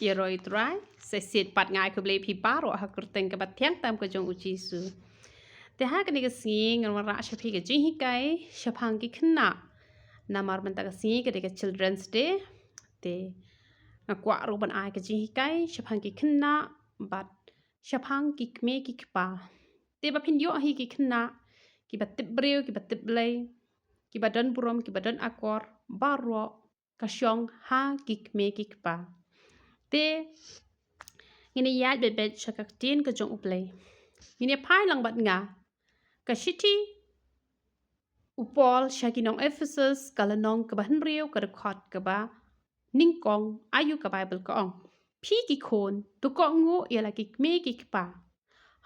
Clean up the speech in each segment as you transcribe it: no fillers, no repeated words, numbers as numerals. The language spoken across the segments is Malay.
giờ rồi trái sẽ xịt bạt ngài của bề phi bá rồi học tình cái bát thiang tam cái trong uchi su thế ha cái này cái gì ngon mà ra sẽ phi cái gì hi cái sẽ phang cái khăn nạ namar mình ta cái gì cái children's day thế qua rồi bạn ai cái gì hi cái sẽ phang cái khăn nạ bát sẽ phang cái kmie cái pa thế bà phin yo hi cái khăn nạ cái bát tip breu cái bát tip lay cái bát dan burom cái bát dan akor baro kasyong ha cái kmie cái pa te ngini yat bebet shakak tin ka jong uplay ngini phai lang bat nga ka city upol shakinong Ephesus kalanong ka ban riu ka khot ka ba ningkong ayu ka bible ka ong phi ki khon tu ko ngo yala ki me ki pa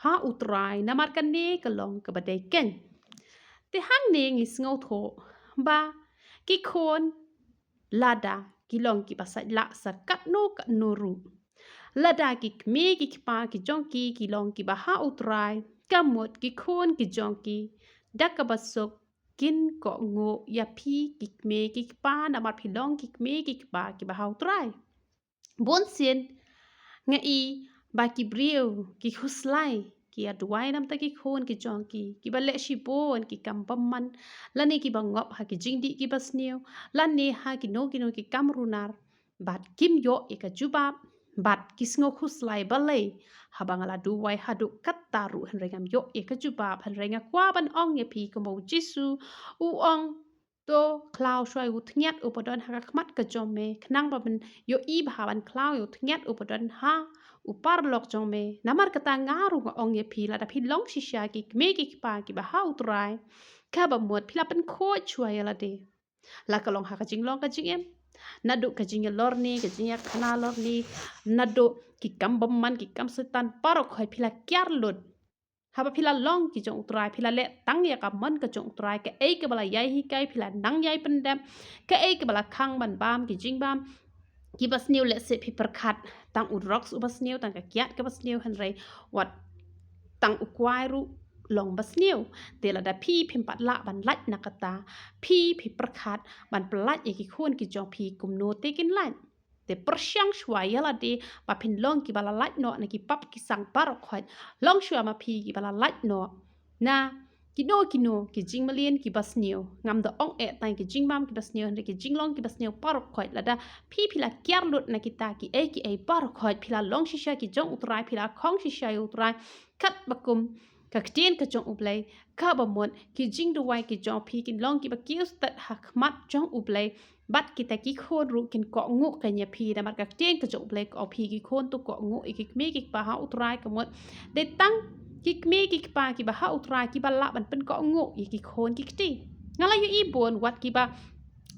ha utrai namar kan ne ka long ka ba de ken te hang ne ngis ngau tho ba ki khon lada ki long ki pasat la sa kat no ka no ru lada ki me ki pa ki jong ki long ki ba ha utrai kamot ki khon ki jong ki dak ka basok kin ko ngo ya phi ki me ki pa na mar phi long ki me ki pa ki ba ha utrai bon sien nga i ba ki brio ki khuslai ki adwai nam ta ki khon ki jong ki ba le shi bon ki kam pam man lani ki ba ngop ha ki jingdi ki basneu lani ha ki no ki kamrunar bat kim yo e ka jubab bat kisngo khuslai balai habangala duwai hadu kattaru hanrengam yo e ka jubab hanrenga kwa ban ong ye pi ko mo jisu u ong to cloud shoi u thnyat upodon ha khmat ka jome khnang ba ban yo i bhaban cloud u thnyat upodon ha upar lok jome namar kata ngaru nga ong ye pi la da pi long shisha ki me ki pa ki ba ha utrai ka ba mot pi la pen kho chua ya la de la ka long ha ka jing long ka jing em nado ka jing lor ni ka jing khana lor ni nado ki kam bam man ki kam setan paro khoi pi la kyar lot haba phila long ki jong utrai phila le tang ya ka man ka jong utrai ka ei ka bala yai hi kai phila nang yai pendam ka ei ka bala khang ban bam ki jing bam ki bas new le se phi perkhat tang u rocks u bas new tang ka kyat ka bas new han rei wat tang u kwai ru long bas new te la da phi phim pat la ban lach nakata phi perkhat ban plat e ki khon ki jong phi kum no te kin lan te persyang shwaya la de pa phin long ki bala lach no na ki pap ki sang par khoi long shwa ma phi ki bala lach no na ki no ki jing malien ki bas new ngam do ong e tai ki jing bam ki bas new ki jing long ki bas new par khoi la da phi la kyar lut na ki ta ki e par khoi phi la long shisha ki jong utrai phi la khong shisha utrai khat bakum ka ktien ka jong uplay ka ba mon ki jing do wai ki jong phi ki long ki ba kiu stat bahakhmat jong uplay bat kita ki khon ru kin ko ngu ka nya phi da mar ka ktien ka jong uplay ko phi ki khon tu ko ngu ki me ki pa ha utrai ka mon de tang ki me ki pa ki ba ha utrai ki ba la ban pen ko ngu ki khon ki kti ngala yu i bon wat ki ba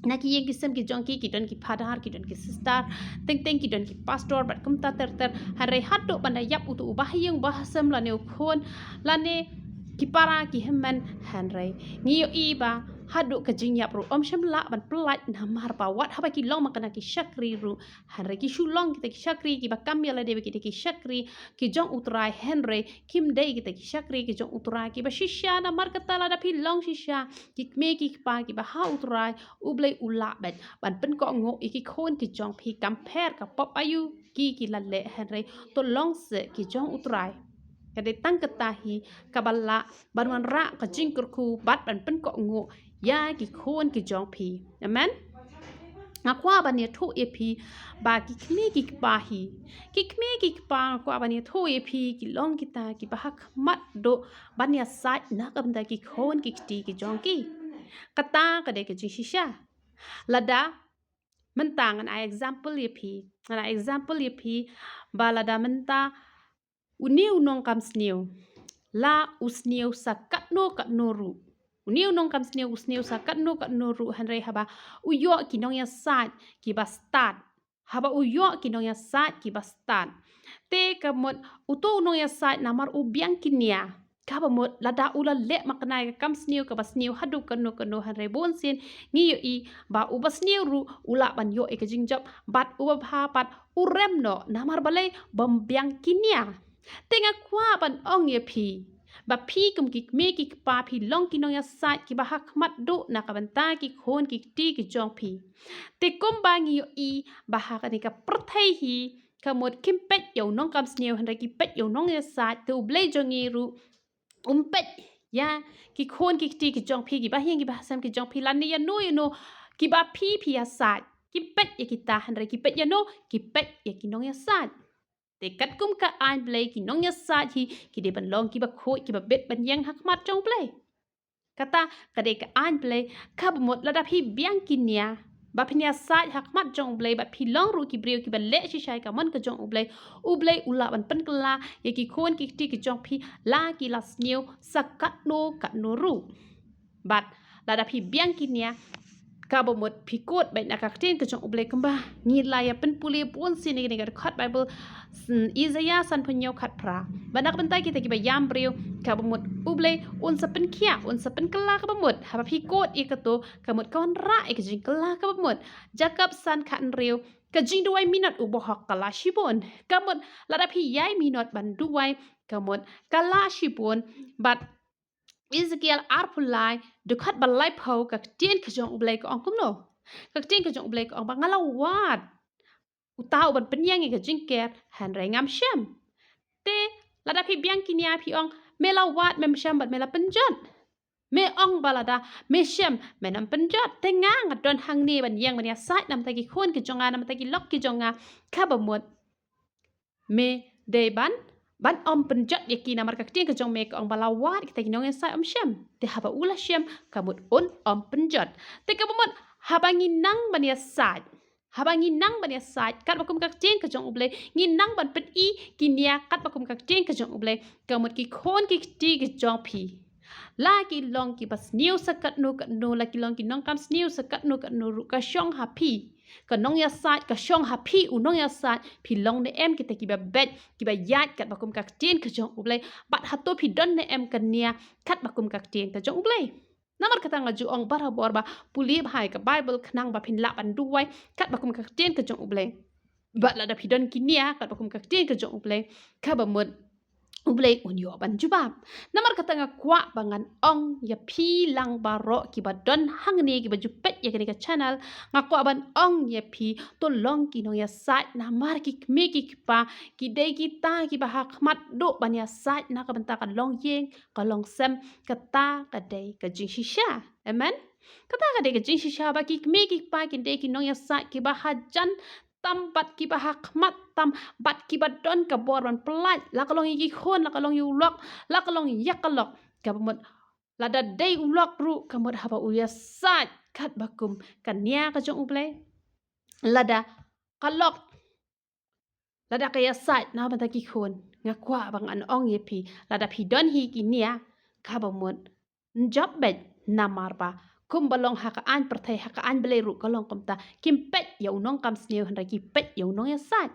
na ki yeng kisem ki jong ki don ki padar ki don ki sister teng ki don ki pastor bat kum ta ter hare hatu banda yap utu ubah yeng bahasam la ne khon la ne ki para ki hemman hanre ngi yo i ba hadu ka jing yap ru om shem la ban plat na mar pa wat haba ki long makana ki shakri ru hanre ki shulong ki shakri ki ba kam yala de ki shakri ki jong utrai henre kim de ki shakri ki jong utrai ki ba shisha na mar kata la da pi long shisha ki me ki pa ki ba ha utrai ublei ula bet ban pen ko ngo ki khon ki jong pi kam pher ka pop ayu ki la le henre to long se ki jong utrai kada tang katahi kabala banwan ra ka jing kurku bat ban pen ko ngo ya ki khon ki jong pi amen ngakwa bania thu ep ba ki kme ki pa hi ki kme ki pa kwa bania thu ep ki long kita ki bahakhmat do bania sai na ka banda ki khon ki ti ki jong ki kata ka de ki shisha lada mentang an example ep an example ep ba lada menta uniu nong kam sneu la usneu sakat no ru uniu nong kam sneu usneu sakat no ru hanre haba uyo ki nong ya sat ki ba start haba uyo ki nong ya sat ki ba start te kamot uto nong ya sat namar ubiang kinia kaba mot lada ula le makna kam sneu ka ba sneu hadu kano hanre bon sin ngi yo i ba ubas sneu ru ula ban yo e ka jingjop bat uba pha pat urem no namar balai bombiang kinia tenga kwa ban ong ye phi ba phi kum ki me ki pa phi long ki nong ya sa ki bahakhmat do na ka banta ki khon ki ti ki jong phi te kom ba ngi yo i ba ha ka ni ka prathai hi kamut kim pet yo nong kam sneu han ki pet yo nong ya sa tu blei jongi ru pet ya ki khon ki ti ki jong phi ki ba hiang ki ba sam ki jong phi lan ni ya no ki ba phi ya sa ki pet ya ki ta han ki pet ya no ki pet ya ki nong ya sa te kat kum ka an blei ki nong ya sa hi ki de ban long ki ba khoi ki ba bet ban yang hak mat jong blei kata kade ka an blei ka bmot la da phi biang ki nia ba phinia sai hak mat jong blei ba phi long ru ki breu ki ba le chi shai ka mon ka jong ublei ula ban pen kala ye ki khon ki ti ki jong phi la ki las new sakat no ru bat la da phi biang ki nia ka bmot phi kot bai na ka ten ka jong ublei kamba ni la ya pen puli pun sin ni ga khat bible Isaiah san penyo khat pra banak bentai kita ki ba yam breu ka bmot ublei un sa pen khia un sa pen kala ka bmot ha phi kot e ka to ka mot kon ra e ka jing kala ka bmot jakap san khan reu ka jing duai minot u bohok kala shibon ka mot la da phi yai minot ban duai ka mot kala shibon bat Ezekiel arpulai dukat balai pau ka tien ka jong ublei ka ong kumno ka tien ka jong ublei ka ong ba ngala wat utau ban penyang ka jing ker han rai ngam sham te lada phi biang kinia phi ong mela wat mem sham bat mela penjat me ong balada me sham menam penjat te ngang adon hang ni ban yang ban ya sai nam ta ki khon ki jonga nam ta ki lok ki jonga kha ba mot me de ban om penjat yaki namar ka ting ka jong me ka ong balawat kita ki nong sai om sham te haba ula sham kamut on om penjat te ka bamot habangi nang ban ya sai habangi nang ban ya sai kat bakum ka ting ka jong uble ngi nang ban pet I kinia kat bakum ka ting ka jong uble kamut ki khon ki ti ki jong phi la ki long ki bas new sakat no la ki long ki nong kam new sakat no ru ka shong ha phi ka nong ya sat ka shong ha phi u nong ya sat phi long ne em kita ki ba bet ki ba yat kat bakum ka tin ka jong uble bat ha to phi don ne em kan nia kat bakum ka tin ka jong uble namar kata ngaju ong barabor ba puli bhai ka bible khnang ba phin la ban duai kat bakum ka tin ka jong uble bat la da phi don ki nia kat bakum ka tin ka jong uble ka ba mut ublei unyo ban jubab namar kata nga kwa bangan ong ya pi lang baro ki ba don hang ni ki ba jupet ya ka channel nga kwa ban ong ya pi to long ki no ya sat namar ki me ki pa ki de ki ta ki ba hakmat do ban ya sat na ka banta kan long yeng ka long sem kata ka de ka jing shisha amen kata ka de ka jing shisha ba ki me ki pa ki de ki no ya sat ki ba hajan tam bat ki bahakhmat tam bat ki badon ka boran pelat la kalong yi khon la kalong yu lok la kalong yak kalok ka bamot la da dei ulok ru ka mot haba uya sat kat bakum kania ka jong uble la da kalok la da ka ya sat na ba ta ki khon nga kwa bang an ong ye pi la da pi don hi ki nia ka bamot job bet namar ba kum balong haka an perthai haka an beleru kalong komta kim pet ya unong kam sneu han ki pet ya unong ya sat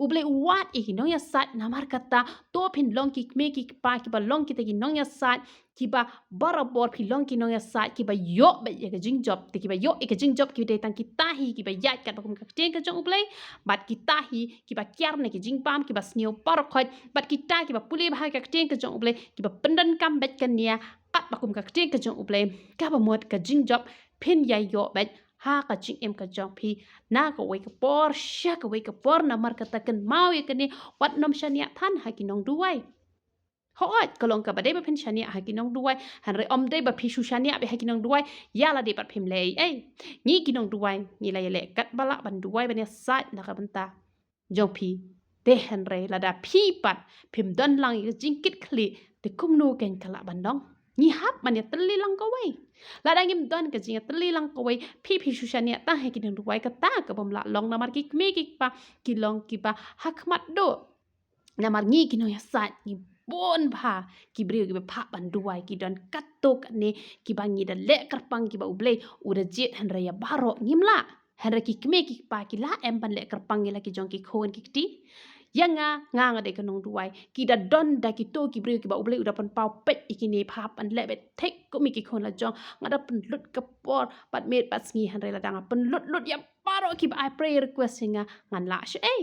uble wat iki nong ya sat namar kata to phin long ki me ki pa ki ba long ki te ki nong ya sat ki ba barabor phi long ki nong ya sat ki ba yo be ya ka jing job te ki ba yo e ka jing job ki de tang ki tahi ki ba yat kat ba kum ka ten ka jong uble bat ki tahi ki ba kyar ne ki jing pam ki ba sneu par khot bat ki ta ki ba puli ba ka ten ka jong uble ki ba pendan kam bet kan nia kat bakum ka ting ka jong uble ka ba mot ka jing job phin ya yo bet ha ka jing em ka jong phi na ka wei ka por sha ka wei ka por na mar ka ta kan mau ye kan ni wat nom shania than ha ki nong duai hot kalong ka ba de ba phin shania ha ki nong duai han re om de ba phi shu shania be ha ki nong duai ya la de pat phim le ei ni ki nong duai ni la ye le kat bala ban duai ba ne sa na ka banta jong phi te han re la da phi pat phim don lang ye jing kit khli te kum no ken kala ban dong ni hap man ya teli lang ko wei la dang im don ka jing teli lang ko wei phi shu shania ta he ki nong duai ka ta ka bom la long na mar ki me ki pa ki long ki ba hakmat do na mar ngi ki no ya sa ni bon bha ki brio ki ba pha ban duai ki don katok ne ki ba ngi da le karpang ki ba ublei u da jet han ra ya baro ngimla han ra ki me ki pa ki la em ban le karpang la ki jong ki khon ki ti yang nga de kanong duai ki da don da ki to ki brio ki ba ublei u da pan pau pet ikini phap an le bet tek ko mi ki khon la jong nga da pan lut ka por pat met pat sngi han re la dang pan lut ya baro ki ba I pray request nga ngan la she ei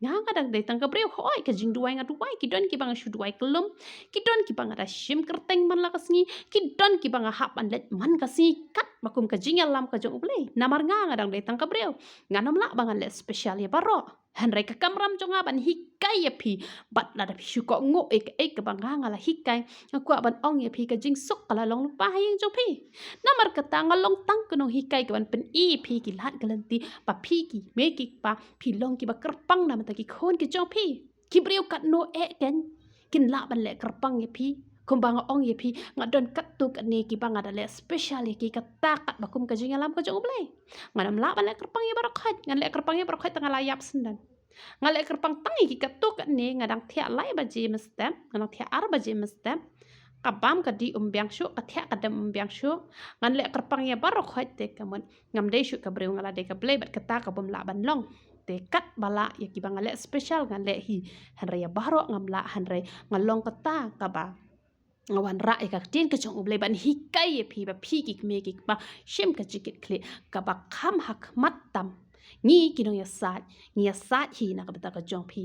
nga dang de tang ka brio hoi ka jing duai nga duai ki don ki bang shu duai kelum ki don ki bang da shim kerteng man la ka sngi ki don ki bang hap an let man ka si kat makum ka jing lam ka jong ublei namar nga dang de tang ka brio nga nam la bang an le special ya baro Hanrai ka kamram jonga ban hikai ya pi bat la da pi shu ko ngo ek bang nga la hikai ngakwa ban ong ya pi ka jing sok kala long lupa hayang jo pi namar kata ngalong tang kunong hikai ka ban pen i pi ki lat galanti pa pi ki me ki pa pi long ki ba kerpang na mata ki khon ki jo pi ki briu kat no e ken kin la ban le kerpang ya pi kumbang ong ya pi ngadon kat tu kat ni ki bang ada le special ya ki kata kat bakum ka jing alam ka jo blai nganam la ban le kerpang ya barakhat ngan le kerpang ya barakhat tengah layap sendan ngalek kerpang tangi ki katuk ni ngadang thia lai baji mestem ngadang thia ar baji mestem kabam kadi umbyang shu kathia kadam umbyang shu ngalek kerpang ya baru khoi te kamun ngamde shu kabreu ngala de ka blai bat kata ka bom la ban long te kat bala ya ki bang ngalek special ngalek hi hanre ya baro ngamla hanre ngalong kata ka ba ngawan ra ka tin ka chong blai ban hikai ya phi ba phi ki me ki ba shim ka chikit kle ka ba kham hak mat tam ngi kinong iasaid hi na kabata ka jong pi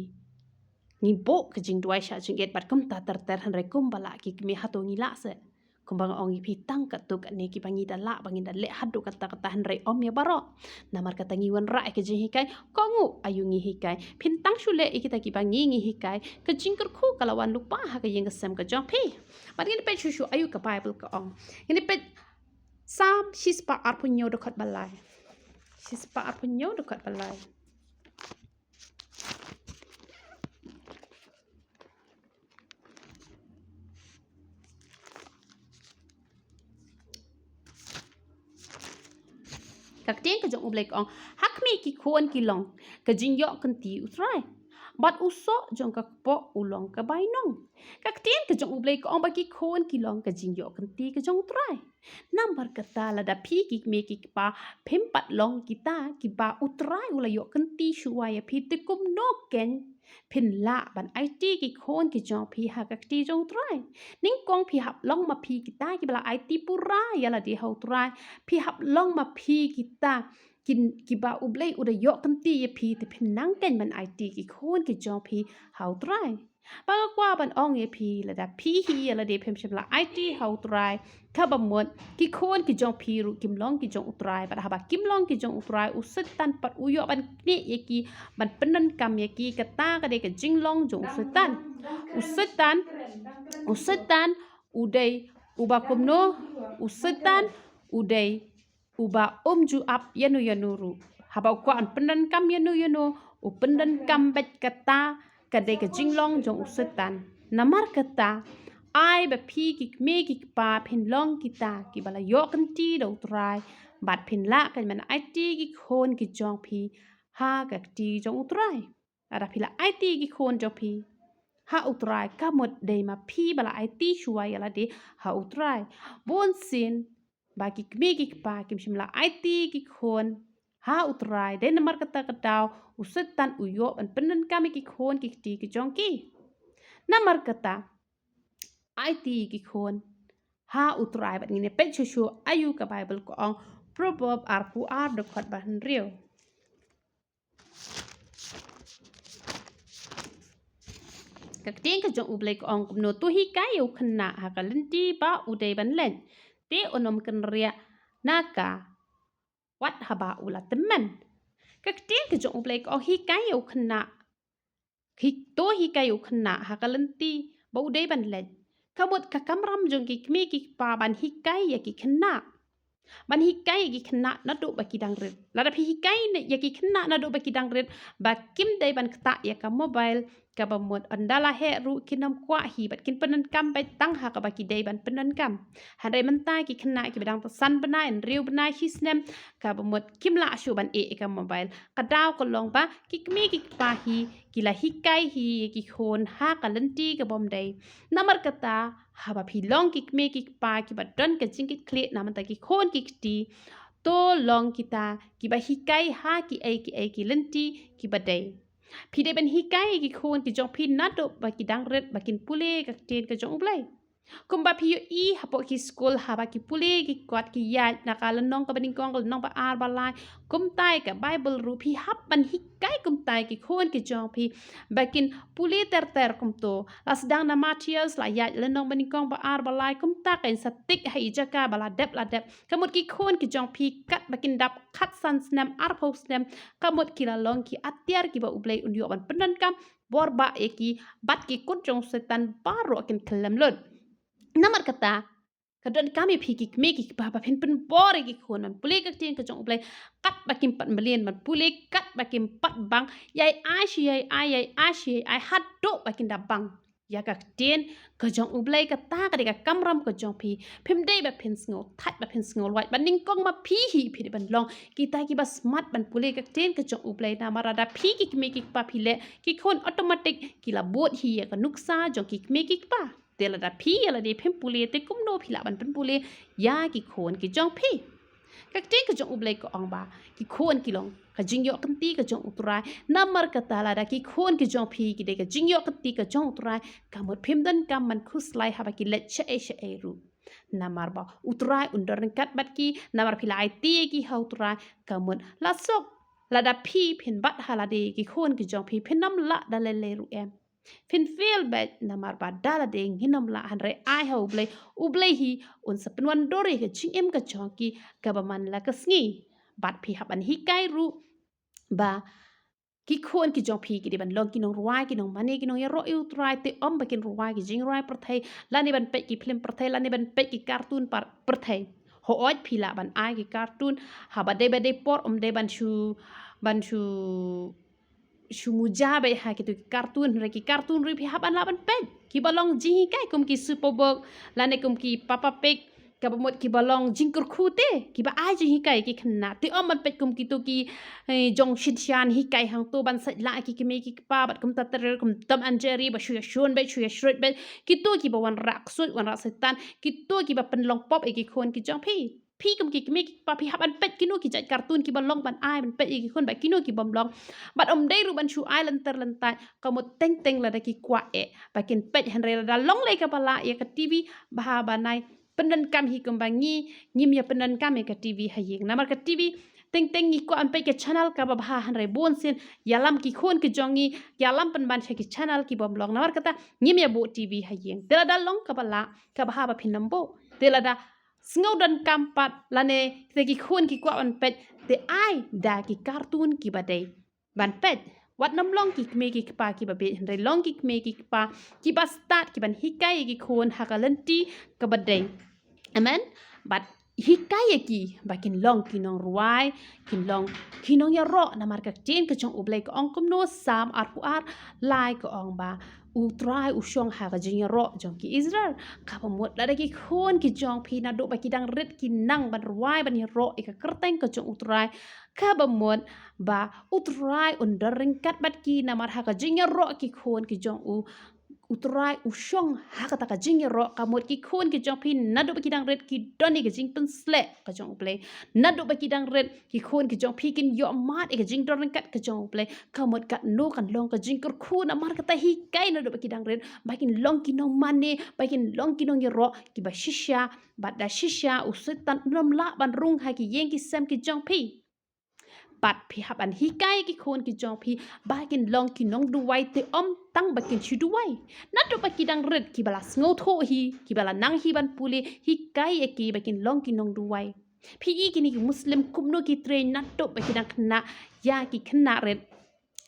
ngi bo ka jing duai sha jing get bat kum ta tar tar han re kum bala ki mi hato ngi la se kum bang ong pi tang ka tu ka ne ki bangi da la bangi da le hadu kata kata han re om ya baro namar kata ngi wan ra ka jing hikai ko ngu ayu ngi hikai pin tang shu le ikita ki bangi ngi hikai ka jing ker khu kalawan lupa ha ka yeng sem ka jong pi bat ngi pe shu ayu ka bible ka ong ngi pe sam shispa arpunyo do khat balai shispa arpunyo do khat balai các tiếng cái giọng blake on hắc mi ki khuôn ki long cái jing yo kan ti utrai bat uso jong ka po ulong ka bai nong các tiếng cái giọng blake on ba ki khuôn ki long cái jing yo kan ti cái jong utrai number kata la da pi ki me ki pa phim pat long kita ki ba utrai ula yo kan ti shuwa ya pi te kum no ken phin la ban it ki khon ki jong pi ha các ti jong utrai ning kong pi hap long ma pi kita ki bala it pura ya la di hau utrai pi hap long ma pi kita kin ki ba ublei uda yo kan ti ya pi te phin nang ken ban it ki khon ki jong pi hau utrai ba kwa ban ong ya pi la da pi hi ya la de phem shim la it hau utrai ka ba mon ki khon ki jong pi ru kim long ki jong utrai ba ha ba kim long ki jong utrai usit tan pat uyo ban ni ya ki ban penan kam ya ki kata ka de ka jing long jong usitan udai uba kumno usitan udai uba ju ap yanu ru haba kwa an penan kam yanu u penan kam bet kata kadai ka jinglong jong usitan namar kata ai ba pi ki me ki pa phin long kita ki bala yo kan ti do trai bat phin la kan man ai ti ki khon ki jong pi ha ka ti jong utrai ara phila ai ti ki khon jong pi ha utrai ka mod de ma pi bala ai ti shuwa ya la de ha utrai bon sin ba ki me ki pa kim shim la ai ti ki khon ha utrai de namar kata kataw usitan uyo an penan kami ki khon ki ti ki jong ki namar kata ai ti ki khon ha utrai bat ngine pe chu ayu ka bible ko ong proverb arpu ar de khat ban rio các tiếng ka jong ublek ong kumno tu hi kai u khna ha ka lenti ba udai ban len te onom kan ria naka wat haba ula temen các tiếng ka jong ublek ong hi kai u khna hi to hi kai u khna ha ka lenti ba udai ban len kabut ka kamram jong ki kmi ki pa ban hi kai ya ki khna ban hi kai ki khna na do ba ki dang ret la da hi kai ne ya ki khna na do ba ki dang ret ba kim dai ban kta ya ka mobile ka ba mod andala he ru kinam kwa hi bat kin penan kam bai tang ha ka ba ki dai ban penan kam han dai man tai ki khna ki badang ta san bana en riu bana hi snem ka ba mod kim la shu ban e ka mobile ka daw ko long ba ki kmi ki pa hi ki la hi kai hi ki khon ha ka lanti ka bom dai namar kata ha ba phi long ki kmi ki pa ki ba don ka jing ki kle na man ta ki khon ki ti to long kita ki ba hi kai ha ki ki lanti ki ba dai phi de ben hi kai ki khon ki jong phi na do ba ki dang ret ba kin pule ka ten ka jong blai kumba piyo hapo ki school haba ki pule ki kwat ki ya nakala nong ka baning kong nong ba ar balai kum tai ka bible ru pi hap ban hikai kum tai ki khon ki jong pi bakin pule ter kum to las dang na Matthias la ya le nong baning kong ba ar balai kum ta kan satik hai jaka bala dep kamut ki khon ki jong pi kat bakin dap khat san snam ar pho snam kamut ki la long ki atiar ki ba ublei undio ban penan kam borba eki bat ki kut jong setan baro kin kelam lut Namar kata kadang kami phiki meki baba pen bore ki khon man pule ka tin ka jong play kat bakim pat melian man pule kat bakim pat bang yai ashi ai hat do bakin da bang ya ka tin ka jong ublay ka ta ka de ka kamram ka jong phi phim dei ba pen sngo that ba pen sngo wat ban ning kong ma phi hi phi ban long ki ta ki ba smart ban pule ka tin ka jong ublay na marada phi ki meki pa phi le ki khon automatic ki la bot hi ya ka nuksa jong ki meki pa tela da phi ala de phim pule te kum no phila ban pen pule ya ki khon ki jong phi ka te ka jong ublay ko ong ba ki khon ki long ka jingyo kan ti ka jong utrai namar ka tala da ki khon ki jong phi ki de ka jingyo kan ti ka jong utrai ka mot phim dan kam man khuslai haba ki let che e ru namar ba utrai undar kat bat ki namar phila ai ti ki ha utrai ka mot la sok la da phi phin bat hala de ki khon ki jong phi phin nam la da le ru em Fin feel bad namar ba dala ding hinom la hanre ai ha ublay hi un sa penwan dore ka ching em ka chonki ka ba man la ka sngi bat phi haban hi kai ru ba ki khon ki jong phi ki de ban long ki nong ruai ki nong mani ki nong ya ro yu trai te om ba kin ruai ki jing ruai per thai la ni ban pe ki film per thai la ni ban pe ki cartoon per thai ho oj phi la ban ai ki cartoon ha ba de por de ban chu Shumuja bay ha kitu kartun ri haban laban pek ki balong ji kai kum ki superbog lane kum ki papa pek ka bamot ki balong jingkur khute ki ba ai ji kai ki khna ti om man pek kum ki to ki jong shidshan hi kai hang to ban sa la ki me ki pa bat kum tatar kum tam anjeri ba shu ya shon be shu ya shrut be ki to ki ba wan rak sut wan rak setan ki to ki ba pen long pop e ki khon ki jong phi kum ki me ki pa phi haban pek ki no ki jat kartun ki balong ban ai ban pek ki khon ba ki no ki bom long bat dei ru ban chu ai lantar ka mo teng la da ki kwa e ba kin pet henre la da long le ka pala ya ka tv bah ba nai penan kam hi kum ba ngim ya penan kam e ka tv ha yeng namar ka tv teng ni ko an pe ke channel ka ba bah henre bon sin yalam ki khon ki jongi yalam pan ban ki channel ki bom long namar kata ngim ya bo tv ha yeng de la da long ka pala ka bah ba phinam bo de la da Sngau dan kampat lane te ki khon ki kwa an pet te ai da ki cartoon ki badai ban pet wat nam long ki me ki pa ki ba be re long ki me ki pa ki ba start ki ban hikai ki khon hakalanti ka badai amen but hikai ki bakin long ki nong ruai kin long ki nong ya ro na mar ka tin ka chong ublai ko ong kum no sam ar pu ar lai ko ong ba u try u shong ha ka jing ya ro jong ki Israel ka pa mot la da ki khon ki jong phi na do ba ki dang ret ki nang ban ruai ban ya ro e ka kerteng ka chong u try ka ba mot ba u try under ring kat bat ki na mar ha ka jing ya ro ki khon ki jong u utrai ushong hakata ka jing ro ka mot ki khon ki jong phin nadu ba ki dang red ki doni ka jing pen sle ka jong play nadu ba ki dang red ki khon ki jong phi kin yo mat e ka jing don kat ka jong play ka mot ka no kan long ka jing kur khu na mar ka ta hi kai nadu ba ki dang red ba kin long ki no mane ba kin long ki no ro ki ba shisha ba da shisha usetan nom la ban rung ha ki yeng ki sem ki jong phi bat phi haban hikai ki khon ki jong phi ba kin long ki nong du wai te om tang ba kin chu du wai na to ba ki dang red ki bala sngo tho hi ki bala nang hi ban pule hikai e ki ba kin long ki nong du wai phi i ki ni muslim kumno ki train na to ba ki dang khna ya ki khna red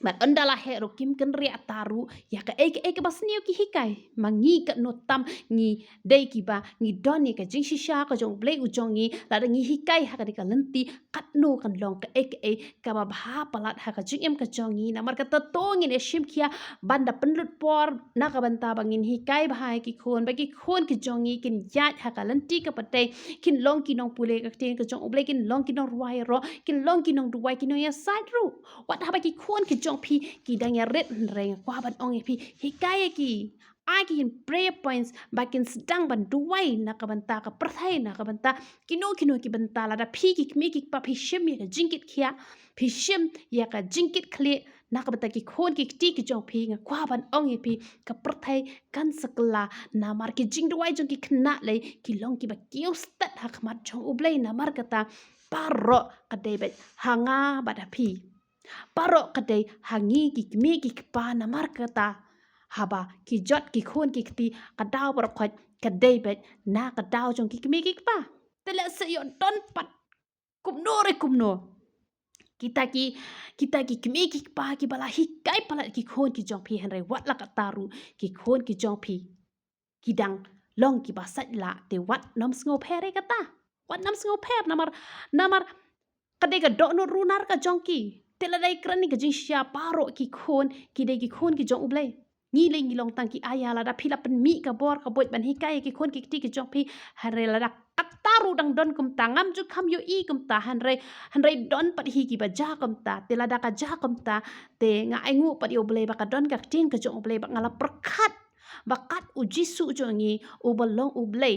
But andala hero kim kan ria taru ya ka eke bas niu ki hikai mangi ka no tam ngi dei ki ba ngi doni ka jing shisha ka jong blei u jongi la ngi hikai ha ka de ka lenti kat no kan long ka eke ka ba bha palat ha ka jing em ka jongi na mar ka ta tong in shim kia banda penlut por na ka banta bangin hikai ba hai ki khon ba ki khon ki jongi kin yat ha ka lenti ka patei kin long ki nong pule ka ten ka jong blei kin long ki nong ruai ro kin long ki nong duai ki no ya side ru wat ha ba ki khon ki phi ki dang ya red reng kwa ban ong phi hikai ki ai ki prayer points bakin sedang ban duai na ka banta ka prathai na ka banta kino ki banta la da phi ki me ki pa phi shem ya jingkit khia phi shem ya ka jingkit khle nak beta ki khon ki ti ki jong phi nga kwa ban ong ye phi ka prathai kan sakla na mar ki jing duai jong ki khna le ki long ki ba kiu stat hakmat jong ublei na mar kata paro kadai bet hanga bada phi paro kadai hangi ki kmi ki pa na mar kata haba ki jot ki khon ki ti kadaw par khot kadai bet na kadaw jong ki kmi ki pa tele se yo don pat kumno kita ki kmi ki pa ki bala hikai pala ki khon ki jong phi henre wat la kataru ki khon ki jong phi ki dang long ki ba sat la te wat nom sngo phere kata wat nom sngo pher namar kadai ka do no runar ka jong ki tela dai krani ka jing sha paro ki khon ki jong ublei ngi long tang ki ayala da phila pen mi ka bor ka bot ban hikai ki khon ki ti ki jong phi henre la da taru dang don kum tangam ju kham yo i kum ta hanre don pat hi ki ba ja kum ta te la da ka ja kum ta te nga ai ngu pat yo ble ba ka don ka tin ka jong ble ba ngala perkhat ba kat u jisu jongi u balong u ble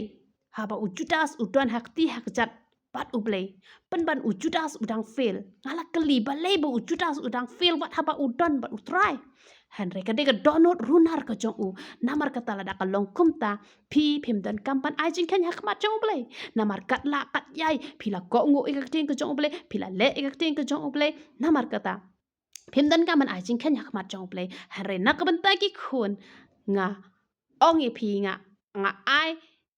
ha ba u judas u don hak ti hak jat pat u ble pen ban u judas u dang fail ngala keli ba le ba u judas u dang fail wat ha ba u don ba u try Henry kadega donot runar ka jong u namar kata la da ka long kumta pi phim dan kampan ai jing khan hakmat jong ble namar kat la kat yai phila ko ngo ek ting ka jong ble phila le ek ting ka jong ble namar kata phim dan kampan ai jing khan hakmat jong ble Henry nak benta ki khun nga ong ye phi nga ai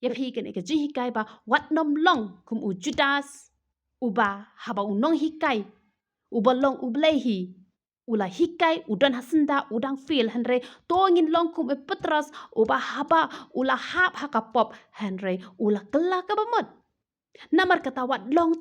ye phi kan ek ji hikai ba wat nom long kum u judas uba haba unong hikai ubalong uble hi ula hikai udan hasenda udang feel Henry tongin longkum e petras uba haba ula hap hakapop Henry ula kela ka bamot namar kata wat long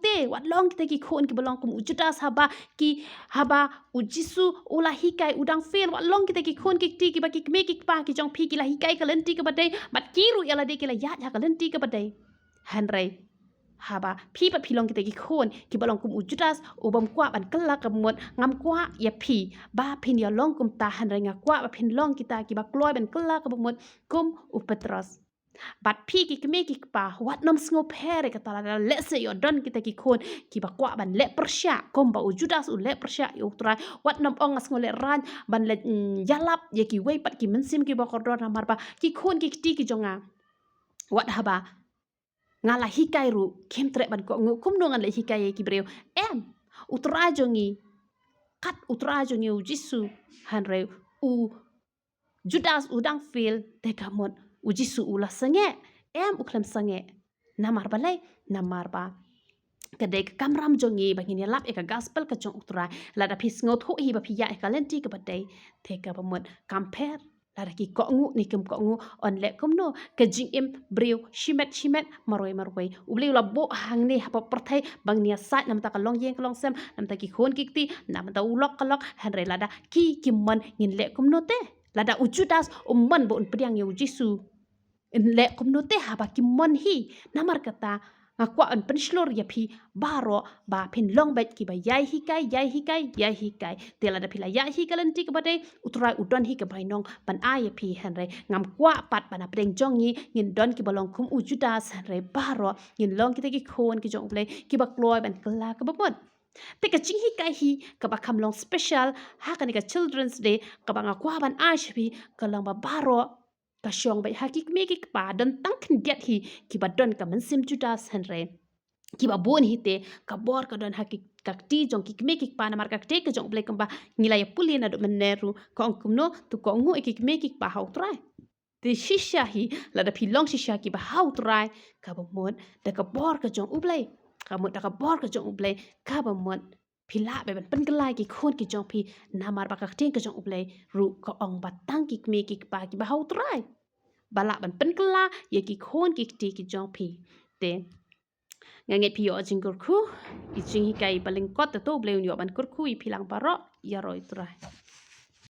kita ki khon ki balong kum ujudas haba ujisu ula hikai udang feel wat long kita ki khon ki ti ki ba ki me ki pa ki jong phi ki la hikai ka lenti ka badai mat kiru yala de ki la ya ka lenti ka badai Henry haba phi pa philong kita ki khon ki balong kum ujudas ubam kwa ban kala ka mot ngam kwa ya phi ba phin ya long kum ta han renga kwa ba phin long kita ki ba kloi ban kala ka mot kum upatras bat phi ki kme ki pa wat nom sngo phere ka tala le se yo don kita ki khon ki ba kwa ban le persya kom ba ujudas u le persya yo tra wat nom ong sngo le ran ban le yalap ye ki wei pat ki mensim ki ba kordon ramar ba ki khon ki ti ki jonga wat haba ngala hikai ru kem tre ban ko kum no ngala hikai ki breu em utra jongi u jisu hanre u judas udang fil te kamot u jisu ula sange em uklam sange namar balai namar ba kadek kamram jongi bangin lap eka gospel ka jong utra la da phis ngot ho hi ba phiya eka lenti ka badai te ka bamot compare la ki ko ngu ni kem ko ngu on le kom no ka jing em breu shimet maroi ubli la bo hang ni ha perthai bang nia sat nam ta ka long yeng ka long sem nam ta ki khon ki ti nam ta ulok ka lok han re la da ki man ngin le kom no te la da ujudas man bo un priang ye jisu in le kom no te ha ba ki man hi namar kata ngakwa an penslor ya phi baro ba phin long bet ki ba yai hikai tela da phila ya hi kalanti ka badai utrai udon hi ka bainong pan a ya phi hanre ngam kwa pat pana preng jongi ngin don ki balong khum ujudas hanre baro ngin long ki te ki khon ki jong ble ki ba kloi ban kala ka bapot te ka ching hi kai hi ka ba kham long special ha ka ni ka children's day ka ba ngakwa ban a shbi ka long ba baro ka shong bai hakik me ki pa dan tang khin get hi ki ba don ka man sim judas hanre ki ba bon hi te ka bor ka don hakik ka ti jong ki me ki pa na mar ka te ka jong ble kam ba ngila ya puli na do meneru ko kum no tu ko ngu ki me ki pa hau trai te shisha hi la da phi long shisha ki ba hau trai ka ba mon da ka bor ka jong ublai ka mon da ka bor ka jong ublai ka ba mon phila be ban pen kalai ki khon ki jong phi namar ba ka ting ka jong ublai ru ko ong ba tang ki me ki pa ki ba hau trai bala ban pen kala ye ki khon ki ti ki jong phi te nganget phi yo jing kur khu i jing hi kai baling kot to ble yo ban kur khu i philang paro ya roi trai